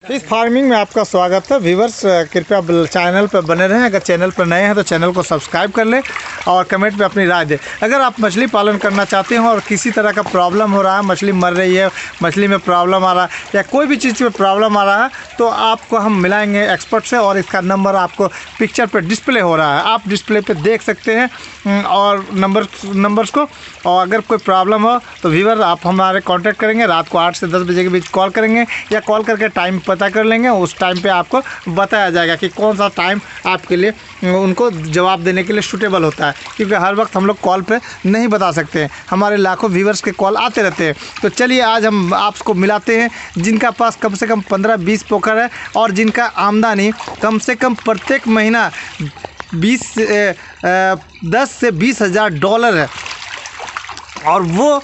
Fish farming में आपका स्वागत है। व्यूवर्स कृपया चैनल पर बने रहें। अगर चैनल पर नए हैं तो चैनल को सब्सक्राइब कर लें और कमेंट में अपनी राय दें। अगर आप मछली पालन करना चाहते हो और किसी तरह का प्रॉब्लम हो रहा है, मछली मर रही है, मछली में प्रॉब्लम आ रहा है या कोई भी चीज़ में प्रॉब्लम आ रहा है, तो आपको हम मिलाएंगे एक्सपर्ट से और इसका नंबर आपको पिक्चर पर डिस्प्ले हो रहा है, आप डिस्प्ले पर देख सकते हैं और नंबर्स को। और अगर कोई प्रॉब्लम हो तो व्यूवर आप हमारे कांटेक्ट करेंगे, रात को 8 से 10 बजे के बीच कॉल करेंगे या कॉल करके टाइम पता कर लेंगे। उस टाइम पे आपको बताया जाएगा कि कौन सा टाइम आपके लिए उनको जवाब देने के लिए सूटेबल होता है, क्योंकि हर वक्त हम लोग कॉल पे नहीं बता सकते हैं, हमारे लाखों व्यूवर्स के कॉल आते रहते हैं। तो चलिए आज हम आपको मिलाते हैं जिनका पास कम से कम 15-20 पोखर है और जिनका आमदनी कम से कम प्रत्येक महीना 10 से 20 हज़ार डॉलर है और वो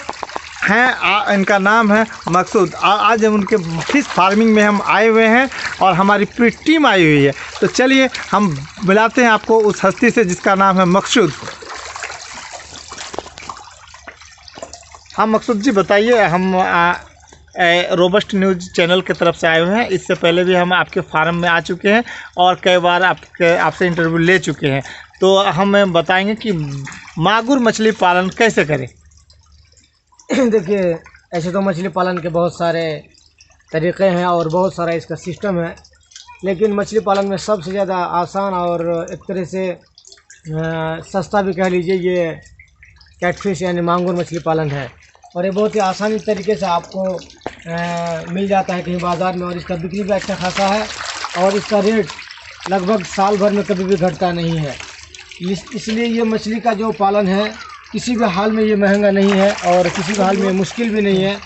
हैं, इनका नाम है मकसूद। आज हम उनके फिश फार्मिंग में हम आए हुए हैं और हमारी पूरी टीम आई हुई है। तो चलिए हम मिलाते हैं आपको उस हस्ती से जिसका नाम है मकसूद। हाँ मकसूद जी बताइए, हम रोबस्ट न्यूज़ चैनल की तरफ से आए हुए हैं। इससे पहले भी हम आपके फार्म में आ चुके हैं और कई बार आपसे इंटरव्यू ले चुके हैं। तो हमें बताएंगे कि मागुर मछली पालन कैसे करें। देखिए, ऐसे तो मछली पालन के बहुत सारे तरीक़े हैं और बहुत सारा इसका सिस्टम है, लेकिन मछली पालन में सबसे ज़्यादा आसान और एक तरह से सस्ता भी कह लीजिए ये कैटफिश यानी मांगुर मछली पालन है। और ये बहुत ही आसानी तरीके से आपको मिल जाता है कहीं बाज़ार में और इसका बिक्री भी अच्छा खासा है और इसका रेट लगभग साल भर में कभी भी घटता नहीं है। इसलिए ये मछली का जो पालन है किसी भी हाल में ये महंगा नहीं है और किसी भी हाल में मुश्किल भी नहीं है।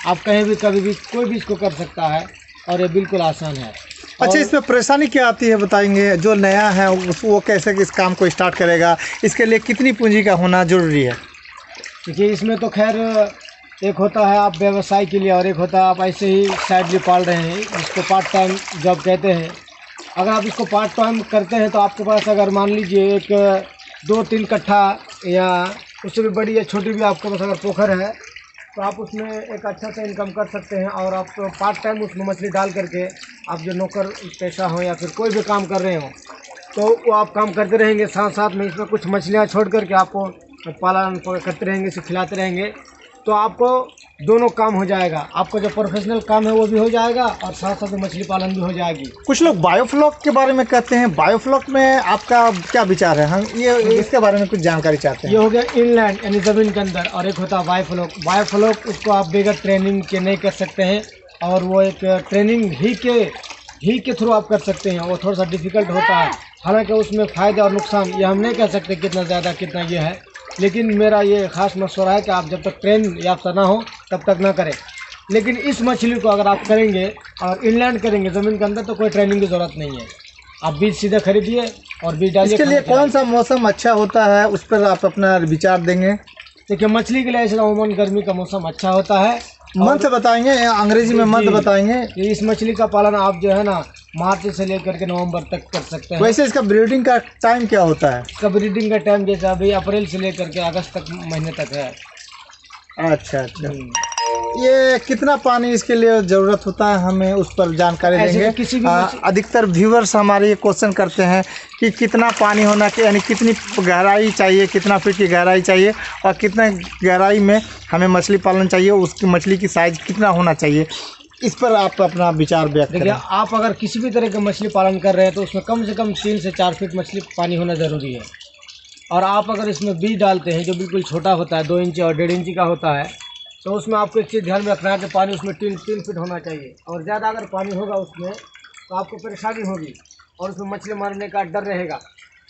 आप कहीं भी कभी भी कोई भी इसको कर सकता है और ये बिल्कुल आसान है। अच्छा, इसमें परेशानी क्या आती है बताएंगे? जो नया है वो कैसे इस काम को स्टार्ट करेगा, इसके लिए कितनी पूंजी का होना ज़रूरी है? देखिए, इसमें तो खैर एक होता है आप व्यवसाय के लिए और एक होता है आप ऐसे ही साइडली पाल रहे हैं, इसको पार्ट टाइम जॉब कहते हैं। अगर आप इसको पार्ट टाइम करते हैं तो आपके पास अगर मान लीजिए एक 2-3 कट्ठा या उससे भी बड़ी या छोटी भी आपके पास अगर पोखर है तो आप उसमें एक अच्छा सा इनकम कर सकते हैं। और आप पार्ट टाइम उसमें मछली डाल करके आप जो नौकर पेशा हो या फिर कोई भी काम कर रहे हो तो वो आप काम करते रहेंगे, साथ साथ में इसमें कुछ मछलियाँ छोड़ करके आपको पालन करते रहेंगे, इसे खिलाते रहेंगे, तो आपको दोनों काम हो जाएगा। आपका जो प्रोफेशनल काम है वो भी हो जाएगा और साथ साथ मछली पालन भी हो जाएगी। कुछ लोग बायोफ्लॉक के बारे में कहते हैं, बायोफ्लॉक में आपका क्या विचार है? हम ये इसके बारे में कुछ जानकारी चाहते हैं। ये हो गया इनलैंड यानी ज़मीन के अंदर, और एक होता है बायोफ्लॉक। बायोफ्लॉक उसको आप बगैर ट्रेनिंग के नहीं कर सकते हैं और वो एक ट्रेनिंग ही के थ्रू आप कर सकते हैं। वो थोड़ा सा डिफ़िकल्ट होता है, हालांकि उसमें फ़ायदा और नुकसान ये हम नहीं कह सकते कितना ज़्यादा कितना ये है, लेकिन मेरा ये ख़ास मशवरा है कि आप जब तक ट्रेन याफ्ता ना हो तब तक ना करें। लेकिन इस मछली को अगर आप करेंगे और इनलैंड करेंगे ज़मीन के अंदर तो कोई ट्रेनिंग की ज़रूरत नहीं है। आप बीज सीधे खरीदिए और बीज डालिए। इसके लिए कौन सा मौसम अच्छा होता है उस पर आप अपना विचार देंगे? देखिए, मछली के लिए ऐसा उमूमन गर्मी का मौसम अच्छा होता है। मंथ बताएंगे, अंग्रेजी में मंथ बताएंगे। इस मछली का पालन आप जो है ना मार्च से लेकर के नवंबर तक कर सकते हैं। वैसे इसका ब्रीडिंग का टाइम क्या होता है? इसका ब्रीडिंग का टाइम जैसे अभी अप्रैल से लेकर के अगस्त तक महीने तक है। अच्छा अच्छा। ये कितना पानी इसके लिए ज़रूरत होता है, हमें उस पर जानकारी देंगे। किसी भी अधिकतर व्यूवर्स हमारे ये क्वेश्चन करते हैं कि कितना पानी होना चाहिए, यानी कितनी गहराई चाहिए, कितना फीट की गहराई चाहिए और कितना गहराई में हमें मछली पालन चाहिए, उसकी मछली की साइज़ कितना होना चाहिए, इस पर आप अपना विचार व्यक्त करें। देखिए, आप अगर किसी भी तरह का मछली पालन कर रहे हैं तो उसमें कम से कम 3 से 4 फीट मछली पानी होना ज़रूरी है। और आप अगर इसमें बीज डालते हैं जो बिल्कुल छोटा होता है, 2 इंची और 1.5 इंची का होता है, तो उसमें आपको एक चीज़ ध्यान में रखना है कि पानी उसमें 3 फीट होना चाहिए। और ज़्यादा अगर पानी होगा उसमें तो आपको परेशानी होगी और उसमें मछली मारने का डर रहेगा।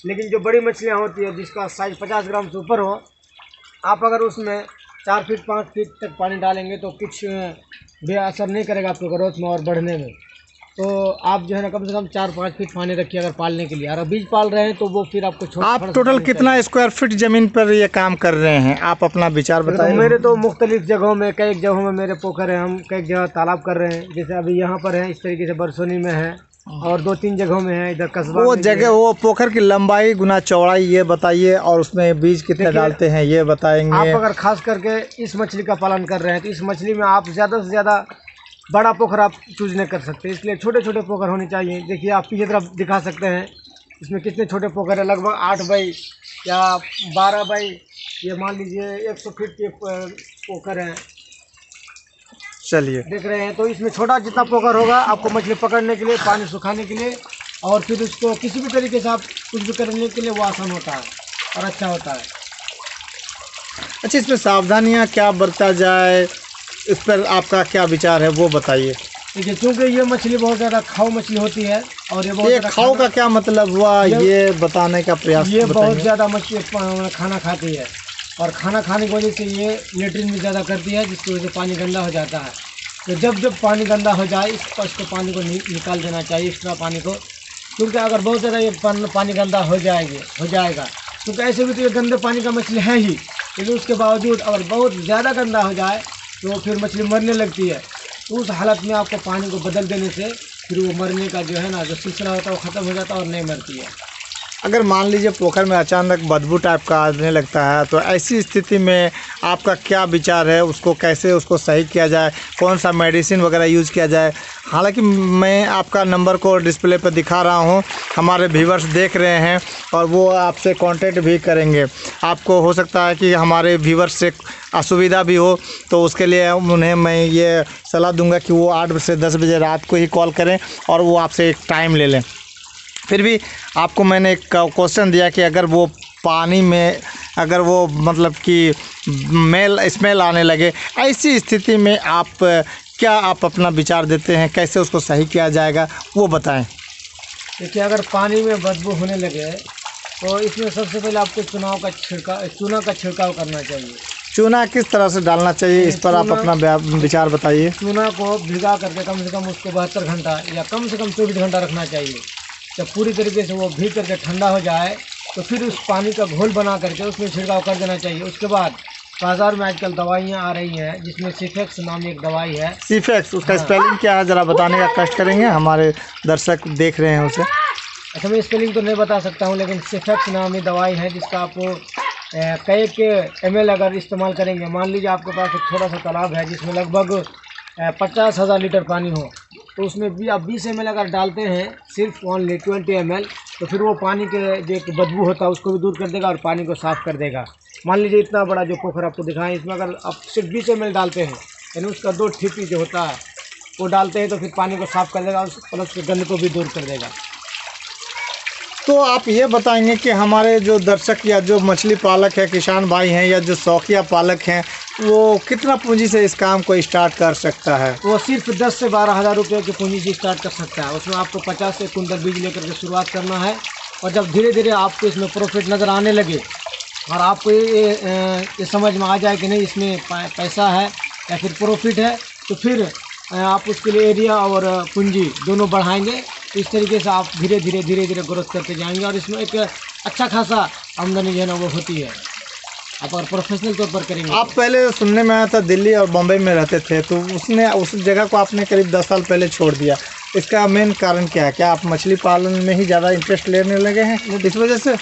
लेकिन जो बड़ी मछलियाँ होती है जिसका साइज़ 50 ग्राम से ऊपर हो, आप अगर उसमें 4 फीट 5 फीट तक पानी डालेंगे तो कुछ भी असर नहीं करेगा आपको ग्रोथ में और बढ़ने में। तो आप जो है ना कम से कम 4-5 फीट पानी रखिए अगर पालने के लिए। और बीज पाल रहे हैं तो वो फिर आपको छोटा। आप टोटल कितना स्क्वायर फीट ज़मीन पर ये काम कर रहे हैं, आप अपना विचार बताइए। तो मेरे तो मुख्तलिफ जगहों में, कई जगहों में मेरे पोखर हैं, हम कई जगह तालाब कर रहे हैं। जैसे अभी यहाँ पर है, इस तरीके से बरसोनी में है और 2-3 जगहों में है इधर कस्बा। वो जगह, वो पोखर की लंबाई गुना चौड़ाई ये बताइए और उसमें बीज कितने डालते हैं ये बताएंगे। आप अगर खास करके इस मछली का पालन कर रहे हैं तो इस मछली में आप ज़्यादा से ज़्यादा बड़ा पोखर आप चूज नहीं कर सकते, इसलिए छोटे छोटे पोखर होने चाहिए। देखिए आप पीछे तरफ दिखा सकते हैं, इसमें कितने छोटे पोखर है, लगभग 8 बाई या 12 बाई, ये मान लीजिए 100 फीट के पोखर हैं, चलिए देख रहे हैं। तो इसमें छोटा जितना पोखर होगा आपको मछली पकड़ने के लिए, पानी सुखाने के लिए, और फिर उसको किसी भी तरीके से आप कुछ भी करने के लिए वो आसान होता है और अच्छा होता है। अच्छा, इसमें सावधानियां क्या बरता जाए, इस पर आपका क्या विचार है वो बताइए। देखिए चूँकि ये मछली बहुत ज़्यादा खाऊ मछली होती है, और ये खाओ का क्या मतलब हुआ, ये बताने का प्रयास ये बहुत बताइए। ज़्यादा मछली खाना खाती है, और खाना खाने की वजह से ये लेटरिन भी ज़्यादा करती है, जिसकी वजह से पानी गंदा हो जाता है। तो जब जब पानी गंदा हो जाए इसको पानी को निकाल देना चाहिए, एक्स्ट्रा पानी को, क्योंकि अगर बहुत ज़्यादा ये पानी गंदा हो जाएगा, क्योंकि ऐसे भी तो ये गंदे पानी का मछली है ही, लेकिन उसके बावजूद अगर बहुत ज़्यादा गंदा हो जाए तो फिर मछली मरने लगती है। तो उस हालत में आपको पानी को बदल देने से फिर वो मरने का जो है ना, जो सिलसिला होता है वो ख़त्म हो जाता है और नहीं मरती है। अगर मान लीजिए पोखर में अचानक बदबू टाइप का आने लगता है, तो ऐसी स्थिति में आपका क्या विचार है, उसको कैसे उसको सही किया जाए, कौन सा मेडिसिन वगैरह यूज़ किया जाए। हालांकि मैं आपका नंबर को डिस्प्ले पर दिखा रहा हूं, हमारे व्यूवर्स देख रहे हैं और वो आपसे कांटेक्ट भी करेंगे। आपको हो सकता है कि हमारे व्यूवर्स से असुविधा भी हो, तो उसके लिए उन्हें मैं ये सलाह दूंगा कि वो 8 से 10 बजे रात को ही कॉल करें और वो आपसे एक टाइम ले लें। फिर भी आपको मैंने एक क्वेश्चन दिया कि अगर वो पानी में अगर वो मतलब कि स्मेल आने लगे, ऐसी स्थिति में आप अपना विचार देते हैं, कैसे उसको सही किया जाएगा वो बताएं। देखिए अगर पानी में बदबू होने लगे तो इसमें सबसे पहले आपको चूना का छिड़काव करना चाहिए। चूना किस तरह से डालना चाहिए, इस पर आप अपना विचार बताइए। चूना को भिगा करके कम से कम उसको 72 घंटा या कम से कम 24 घंटा रखना चाहिए। जब पूरी तरीके से वो भीग करके ठंडा हो जाए तो फिर उस पानी का घोल बना करके उसमें छिड़काव कर देना चाहिए। उसके बाद बाज़ार में आजकल दवाइयाँ आ रही हैं, जिसमें सिफेक्स नामी एक दवाई है। सिफेक्स, उसका स्पेलिंग क्या है, ज़रा बताने का कष्ट करेंगे, हमारे दर्शक देख रहे हैं उसे। अच्छा मैं स्पेलिंग तो नहीं बता सकता हूँ, लेकिन सिफेक्स नामी दवाई है जिसका आपको कई के ml अगर इस्तेमाल करेंगे, मान लीजिए आपके पास एक छोटा सा तालाब है जिसमें लगभग 50,000 लीटर पानी हो, तो उसमें भी आप 20 ml अगर डालते हैं, सिर्फ ओनली 20 ml, तो फिर वो पानी के जो एक बदबू होता है उसको भी दूर कर देगा और पानी को साफ़ कर देगा। मान लीजिए इतना बड़ा जो पोखर आपको दिखाएं, इसमें अगर आप सिर्फ 20 ml डालते हैं, यानी उसका 2 ठीपी जो होता है वो डालते हैं, तो फिर पानी को साफ़ कर देगा और प्लस के गंद को भी दूर कर देगा। तो आप ये बताएंगे कि हमारे जो दर्शक या जो मछली पालक है, किसान भाई हैं या जो शौकिया पालक हैं, वो कितना पूंजी से इस काम को स्टार्ट कर सकता है? वो सिर्फ 10 से 12 हज़ार रुपये की पूंजी से स्टार्ट कर सकता है। उसमें आपको 50 से कुंटल बीज लेकर के शुरुआत करना है, और जब धीरे धीरे आपको इसमें प्रॉफिट नज़र आने लगे और आपको ये समझ में आ जाए कि नहीं इसमें पैसा है या फिर प्रॉफिट है, तो फिर आप उसके लिए एरिया और पूंजी दोनों बढ़ाएंगे। तो इस तरीके से आप धीरे धीरे ग्रोथ करते जाएंगे और इसमें एक अच्छा खासा आमदनी जो है ना वो होती है, आप अगर प्रोफेशनल तौर पर करेंगे। आप पहले सुनने में आया था दिल्ली और बम्बई में रहते थे, तो उस जगह को आपने करीब 10 साल पहले छोड़ दिया। इसका मेन कारण क्या है? क्या आप मछली पालन में ही ज़्यादा इंटरेस्ट लेने लगे हैं इस वजह से?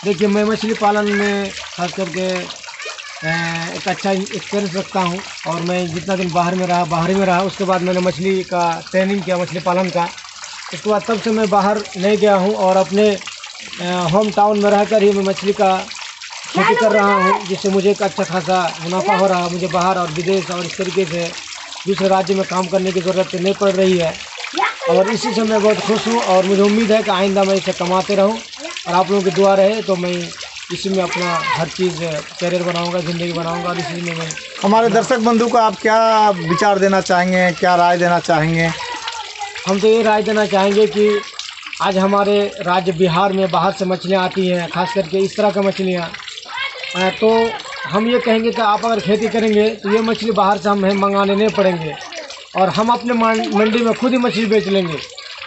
देखिए मैं मछली पालन में खास करके एक अच्छा एक्सपीरियंस रखता हूं, और मैं जितना दिन बाहर में रहा उसके बाद मैंने मछली का ट्रेनिंग किया, मछली पालन का। उसके बाद तब से मैं बाहर नहीं गया हूं और अपने होम टाउन में रहकर ही मैं मछली का खेती कर रहा हूं, जिससे मुझे एक अच्छा खासा मुनाफा हो रहा है। मुझे बाहर और विदेश और इस तरीके से दूसरे राज्य में काम करने की ज़रूरत नहीं पड़ रही है, और इसी से मैं बहुत खुश हूँ। और मुझे उम्मीद है कि आइंदा मैं इसे कमाते रहूँ, और आप लोगों की दुआ रहे तो मैं इसी में अपना हर चीज़ कैरियर बनाऊंगा, ज़िंदगी बनाऊंगा, और इसी में मैं। हमारे दर्शक बंधु को आप क्या विचार देना चाहेंगे, क्या राय देना चाहेंगे? हम तो ये राय देना चाहेंगे कि आज हमारे राज्य बिहार में बाहर से मछलियाँ आती हैं, खास करके इस तरह की मछलियाँ, तो हम ये कहेंगे कि आप अगर खेती करेंगे तो ये मछली बाहर से हमें मंगाने नहीं पड़ेंगे, और हम अपने मंडी में खुद ही मछली बेच लेंगे।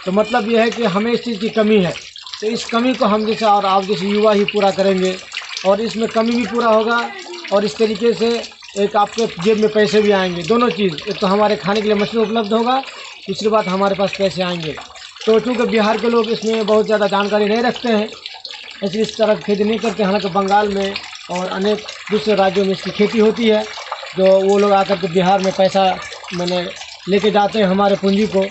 तो मतलब ये है कि हमें इस चीज़ की कमी है, तो इस कमी को हम जैसे और आप जैसे युवा ही पूरा करेंगे, और इसमें कमी भी पूरा होगा, और इस तरीके से एक आपके जेब में पैसे भी आएंगे। दोनों चीज़, एक तो हमारे खाने के लिए मछली उपलब्ध होगा, दूसरी बात हमारे पास पैसे आएंगे। तो चूँकि बिहार के लोग इसमें बहुत ज़्यादा जानकारी नहीं रखते हैं, इसलिए इस तरह की खेती नहीं करते। हालांकि बंगाल में और अनेक दूसरे राज्यों में इसकी खेती होती है, जो वो लोग आकर के बिहार में पैसा मैंने लेके जाते हैं हमारे पूंजी को।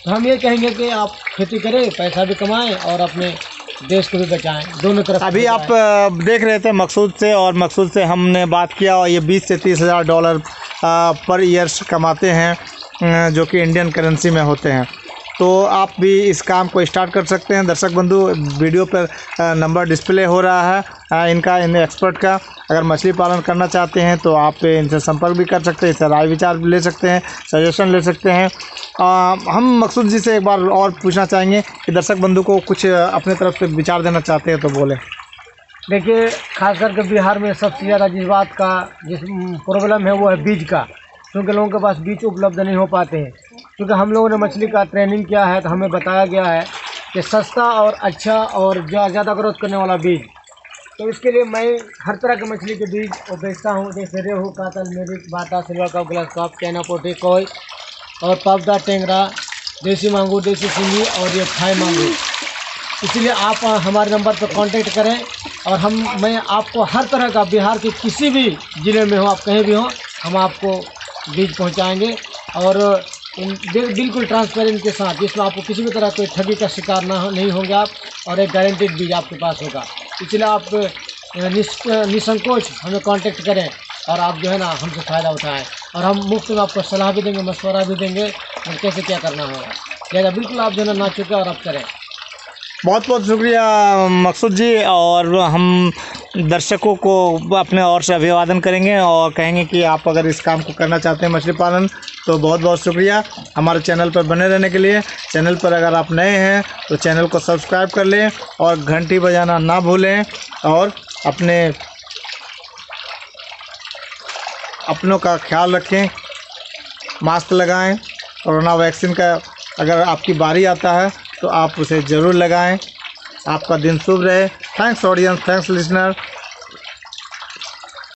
तो हम ये कहेंगे कि आप खेती करें, पैसा भी कमाएं और अपने देश को भी बचाएं, दोनों तरफ। अभी आप देख रहे थे मकसूद से, और मकसूद से हमने बात किया, और ये 20 से 30 हज़ार डॉलर पर ईयर कमाते हैं, जो कि इंडियन करेंसी में होते हैं। तो आप भी इस काम को स्टार्ट कर सकते हैं। दर्शक बंधु, वीडियो पर नंबर डिस्प्ले हो रहा है इनका, इन एक्सपर्ट का। अगर मछली पालन करना चाहते हैं तो आप इनसे संपर्क भी कर सकते हैं, इससे राय विचार भी ले सकते हैं, सजेशन ले सकते हैं। हम मकसूद जी से एक बार और पूछना चाहेंगे कि दर्शक बंधु को कुछ अपने तरफ से विचार देना चाहते हैं तो बोले। देखिए, खास करके बिहार में सबसे ज़्यादा जिस प्रॉब्लम है वो है बीज का, क्योंकि लोगों के पास बीज उपलब्ध नहीं हो पाते हैं। क्योंकि हम लोगों ने मछली का ट्रेनिंग किया है तो हमें बताया गया है कि सस्ता और अच्छा और ज़्यादा ग्रोथ करने वाला बीज, तो इसके लिए मैं हर तरह के मछली के बीज वो बेचता हूँ, जैसे रेहू, कातल, मेरिक, बाटा, silver carp, grass carp, China पोटी, कोई और पावदा, टेंगरा, देसी मांगूर, देसी सिंगी और ये थाई मांगूर। इसलिए आप हमारे नंबर पर कांटेक्ट करें और मैं आपको हर तरह का, बिहार के किसी भी ज़िले में हो, आप कहीं भी हो, हम आपको बीज पहुंचाएंगे और बिल्कुल ट्रांसपेरेंट के साथ, जिसमें आपको किसी भी तरह कोई ठगी का शिकार नहीं होंगे आप, और एक गारंटीड बीज आपके पास होगा। इसलिए आप निसंकोच हमें कांटेक्ट करें और आप जो है ना हमसे फ़ायदा उठाएं, और हम मुफ्त में आपको सलाह भी देंगे, मशवरा भी देंगे और कैसे क्या करना होगा। लिहाजा बिल्कुल आप जो है ना चुके और आप करें। बहुत बहुत शुक्रिया मकसूद जी, और हम दर्शकों को अपने ओर से अभिवादन करेंगे और कहेंगे कि आप अगर इस काम को करना चाहते हैं मछली पालन, तो बहुत बहुत शुक्रिया हमारे चैनल पर बने रहने के लिए। चैनल पर अगर आप नए हैं तो चैनल को सब्सक्राइब कर लें और घंटी बजाना ना भूलें, और अपनों का ख्याल रखें, मास्क लगाएं। कोरोना वैक्सीन का अगर आपकी बारी आता है तो आप उसे ज़रूर लगाएं। आपका दिन शुभ रहे। Thanks audience, thanks listener.